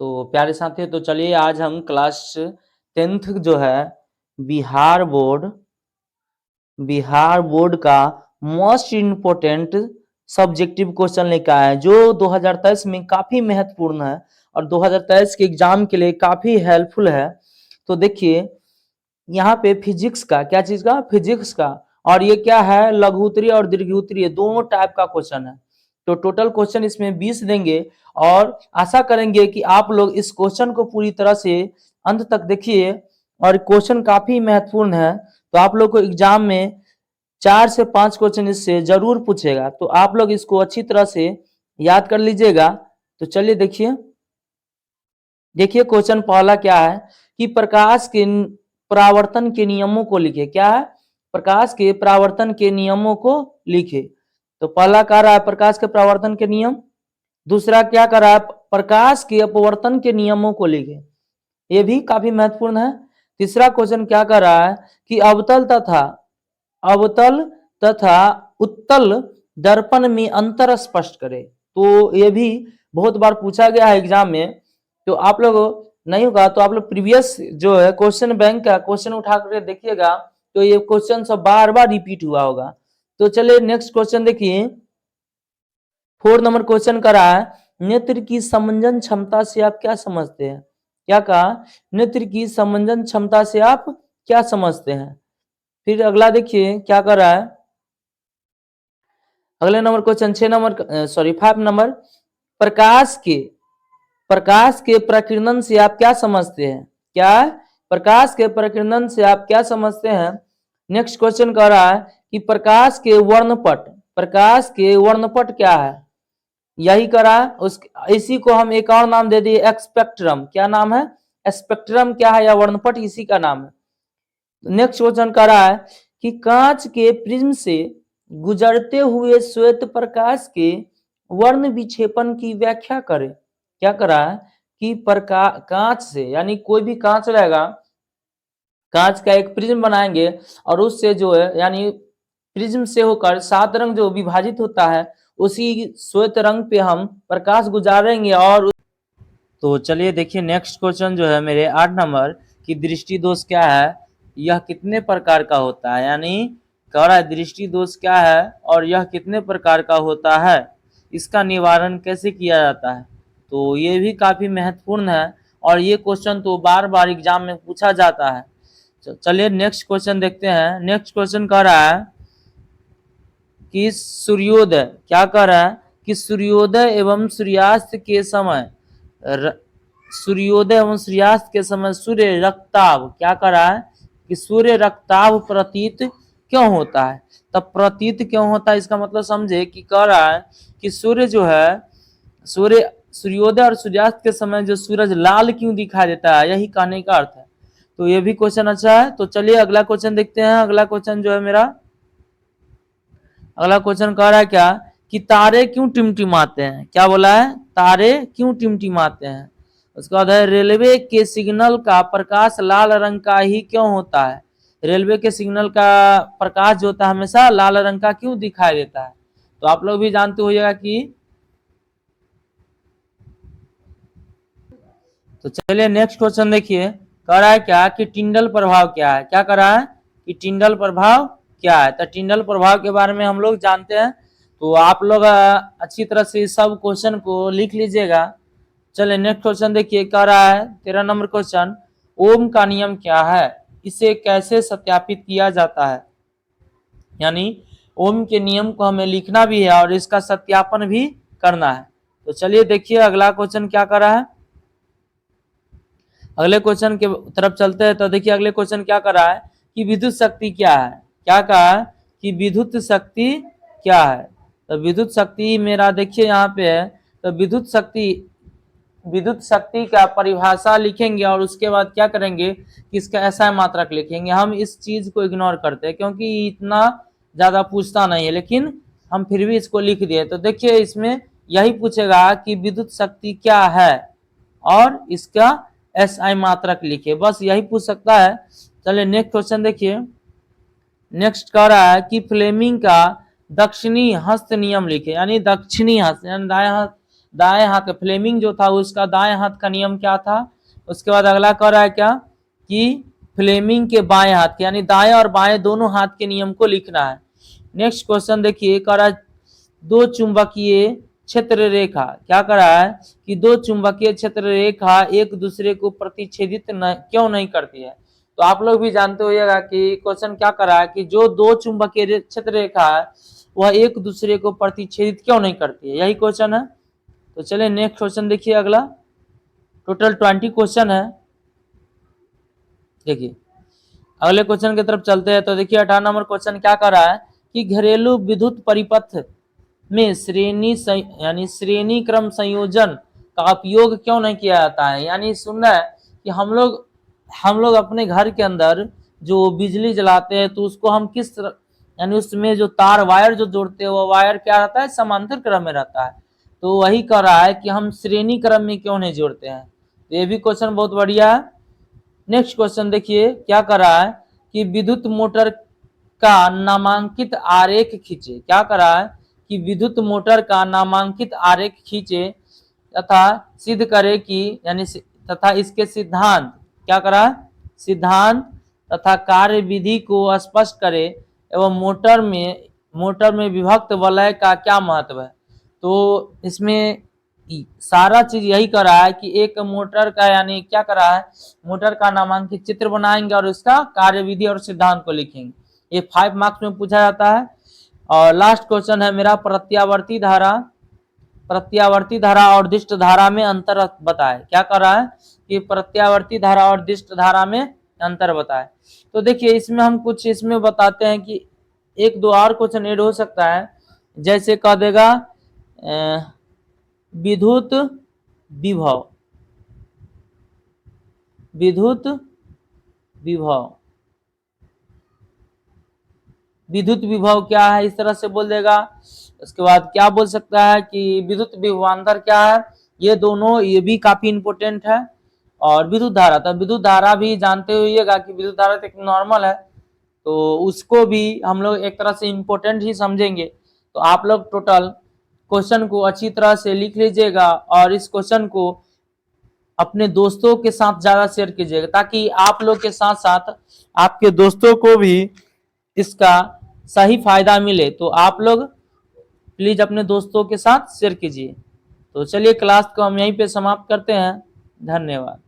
तो प्यारे साथियों, तो चलिए आज हम क्लास 10th जो है बिहार बोर्ड का मोस्ट इम्पोर्टेंट सब्जेक्टिव क्वेश्चन लेकर आए हैं, जो 2023 में काफी महत्वपूर्ण है और 2023 के एग्जाम के लिए काफी हेल्पफुल है। तो देखिए यहाँ पे फिजिक्स का, क्या चीज का, फिजिक्स का, और ये क्या है, लघुत्तरीय और दीर्घित्तरीय दोनों टाइप का क्वेश्चन है। तो टोटल क्वेश्चन इसमें 20 देंगे और आशा करेंगे कि आप लोग इस क्वेश्चन को पूरी तरह से अंत तक देखिए, और क्वेश्चन काफी महत्वपूर्ण है। तो आप लोग को एग्जाम में 4 से 5 क्वेश्चन इससे जरूर पूछेगा, तो आप लोग इसको अच्छी तरह से याद कर लीजिएगा। तो चलिए देखिए क्वेश्चन पहला क्या है कि प्रकाश के परावर्तन के नियमों को लिखे। क्या है? प्रकाश के परावर्तन के नियमों को लिखे। तो पहला कह रहा है प्रकाश के परावर्तन के नियम। दूसरा क्या कर रहा है, प्रकाश के अपवर्तन के नियमों को लिखे, ये भी काफी महत्वपूर्ण है। तीसरा क्वेश्चन क्या कर रहा है कि अवतल तथा उत्तल दर्पण में अंतर स्पष्ट करे। तो ये भी बहुत बार पूछा गया है एग्जाम में। तो आप लोग नहीं होगा तो आप लोग प्रीवियस जो है क्वेश्चन बैंक का क्वेश्चन उठा कर देखिएगा, तो ये क्वेश्चन सब बार बार रिपीट हुआ होगा। तो चलिए नेक्स्ट क्वेश्चन देखिए, 4 नंबर क्वेश्चन कर रहा है नेत्र की समंजन क्षमता से आप क्या समझते हैं। क्या कहा? नेत्र की समंजन क्षमता से आप क्या समझते हैं। फिर अगला देखिए क्या कर रहा है, अगले नंबर क्वेश्चन 5 नंबर, प्रकाश के प्रकीर्णन से आप क्या समझते हैं। क्या? प्रकाश के प्रकीर्णन से आप क्या समझते हैं। नेक्स्ट क्वेश्चन कह रहा है कि प्रकाश के वर्णपट क्या है। यही करा उस इसी को हम एक और नाम दे दिए स्पेक्ट्रम। क्या नाम है? स्पेक्ट्रम क्या है या वर्णपट, इसी का नाम है। नेक्स्ट क्वेश्चन कह रहा है कि कांच के प्रिज्म से गुजरते हुए श्वेत प्रकाश के वर्ण विक्षेपण की व्याख्या करें। क्या करा है कि कांच से, यानी कोई भी कांच रहेगा, कांच का एक प्रिज्म बनाएंगे और उससे जो है, यानी प्रिज्म से होकर 7 रंग जो विभाजित होता है, उसी श्वेत रंग पे हम प्रकाश गुजारेंगे। और तो चलिए देखिए नेक्स्ट क्वेश्चन जो है मेरे 8 नंबर की दृष्टि दोष क्या है, यह कितने प्रकार का होता है। यानी कह रहा है दृष्टि दोष क्या है और यह कितने प्रकार का होता है, इसका निवारण कैसे किया जाता है। तो ये भी काफी महत्वपूर्ण है और ये क्वेश्चन तो बार बार एग्जाम में पूछा जाता है। चलिए नेक्स्ट क्वेश्चन देखते हैं। नेक्स्ट क्वेश्चन कह रहा है कि सूर्योदय, क्या कह रहा है कि सूर्योदय एवं सूर्यास्त के समय सूर्य रक्ताभ, क्या कर रहा है कि सूर्य रक्ताभ प्रतीत क्यों होता है। तब प्रतीत क्यों होता है इसका मतलब समझे कि कह रहा है कि सूर्य जो है, सूर्योदय और सूर्यास्त के समय जो सूरज लाल क्यों दिखाई देता है, यही कहने का अर्थ है। तो ये भी क्वेश्चन अच्छा है। तो चलिए अगला क्वेश्चन देखते हैं। अगला क्वेश्चन जो है मेरा, अगला क्वेश्चन कह रहा है क्या कि तारे क्यों टिमटिमाते हैं। क्या बोला है? तारे क्यों टिमटिमाते हैं। उसके बाद है रेलवे के सिग्नल का प्रकाश लाल रंग का ही क्यों होता है। रेलवे के सिग्नल का प्रकाश जो होता है हमेशा लाल रंग का क्यों दिखाई देता है। तो आप लोग भी जानते होइएगा कि, तो चलिए नेक्स्ट क्वेश्चन देखिए, कह रहा है क्या कि टिंडल प्रभाव क्या है। क्या कह रहा है कि टिंडल प्रभाव क्या है। तो टिंडल प्रभाव के बारे में हम लोग जानते हैं, तो आप लोग अच्छी तरह से सब क्वेश्चन को लिख लीजिएगा। चलिए नेक्स्ट क्वेश्चन देखिए, कह रहा है 13 नंबर क्वेश्चन, ओम का नियम क्या है, इसे कैसे सत्यापित किया जाता है। यानी ओम के नियम को हमें लिखना भी है और इसका सत्यापन भी करना है। तो चलिए देखिए अगला क्वेश्चन क्या कर रहा है। अगले क्वेश्चन के तरफ चलते हैं। तो देखिए अगले क्वेश्चन क्या कर रहा है कि विद्युत शक्ति क्या है। क्या कहा है कि विद्युत शक्ति क्या है। तो विद्युत शक्ति मेरा देखिए यहाँ पे है। तो विद्युत शक्ति का परिभाषा लिखेंगे और उसके बाद क्या करेंगे कि इसका SI मात्रक लिखेंगे। हम इस चीज को इग्नोर करते हैं क्योंकि इतना ज्यादा पूछता नहीं है, लेकिन हम फिर भी इसको लिख दिए। तो देखिए इसमें यही पूछेगा कि विद्युत शक्ति क्या है और इसका SI मात्रक लिखे, बस यही पूछ सकता है। चलिए नेक्स्ट क्वेश्चन देखिए। नेक्स्ट कह रहा है कि फ्लेमिंग का दक्षिणी हस्त नियम लिखे। यानी दक्षिणी हस्त, यानी दाएं हाथ, फ्लेमिंग जो था उसका दाएं हाथ का नियम क्या था। उसके बाद अगला कह रहा है क्या कि फ्लेमिंग के बाएं हाथ यानी दाएं और बाएं दोनों हाथ के नियम को लिखना है। नेक्स्ट क्वेश्चन देखिए, कह रहा है दो चुंबकीय क्षेत्र रेखा, क्या कर रहा है कि दो चुंबकीय क्षेत्र रेखा एक दूसरे को प्रतिच्छेदित क्यों नहीं करती है। तो आप लोग भी जानते होइएगा कि क्वेश्चन क्या कर रहा है कि जो दो चुंबकीय क्षेत्र रेखा है वह एक दूसरे को प्रतिच्छेदित क्यों नहीं करती है, यही क्वेश्चन है। तो चलिए नेक्स्ट क्वेश्चन देखिए, अगला टोटल 20 क्वेश्चन है। देखिए अगले क्वेश्चन की तरफ चलते हैं। तो देखिए 18 नंबर क्वेश्चन क्या कर रहा है कि घरेलू विद्युत परिपथ में यानी श्रेणी क्रम संयोजन का उपयोग क्यों नहीं किया जाता है। यानी सुनना है कि हम लोग अपने घर के अंदर जो बिजली जलाते हैं तो उसको हम किस तरह, यानी उसमें जो तार वायर जो जोड़ते हैं वो वायर क्या रहता है, समांतर क्रम में रहता है। तो वही कह रहा है कि हम श्रेणी क्रम में क्यों नहीं जोड़ते हैं। तो ये भी क्वेश्चन बहुत बढ़िया है। नेक्स्ट क्वेश्चन देखिए क्या कर रहा है कि विद्युत मोटर का नामांकित आरेख खींचे। क्या कर रहा है कि विद्युत मोटर का नामांकित आरेख खींचे तथा सिद्ध करे कि यानी तथा इसके सिद्धांत, क्या करा, सिद्धांत तथा कार्य विधि को स्पष्ट करे एवं मोटर में विभक्त वलय का क्या महत्व है। तो इसमें सारा चीज यही कर रहा है कि एक मोटर का यानी क्या कर रहा है, मोटर का नामांकित चित्र बनाएंगे और उसका कार्यविधि और सिद्धांत को लिखेंगे। ये 5 मार्क्स में पूछा जाता है। और लास्ट क्वेश्चन है मेरा, प्रत्यावर्ती धारा और दिष्ट धारा में अंतर बताए। क्या कर रहा है कि प्रत्यावर्ती धारा और दिष्ट धारा में अंतर बताए। तो देखिए इसमें हम कुछ इसमें बताते हैं कि एक दो और क्वेश्चन ऐड हो सकता है। जैसे कह देगा विद्युत विभव, विद्युत विभव क्या है, इस तरह से बोल देगा। उसके बाद क्या बोल सकता है कि विद्युत विभवांतर क्या है। ये दोनों ये भी काफी इंपोर्टेंट है। और विद्युत धारा, तो विद्युत धारा भी जानते होइएगा कि विद्युत धारा तो एक नॉर्मल है, तो उसको भी हम लोग एक तरह से इंपोर्टेंट ही समझेंगे। तो आप लोग टोटल क्वेश्चन को अच्छी तरह से लिख लीजिएगा और इस क्वेश्चन को अपने दोस्तों के साथ ज्यादा शेयर कीजिएगा ताकि आप लोग के साथ साथ आपके दोस्तों को भी इसका सही फायदा मिले। तो आप लोग प्लीज अपने दोस्तों के साथ शेयर कीजिए। तो चलिए क्लास को हम यहीं पे समाप्त करते हैं। धन्यवाद।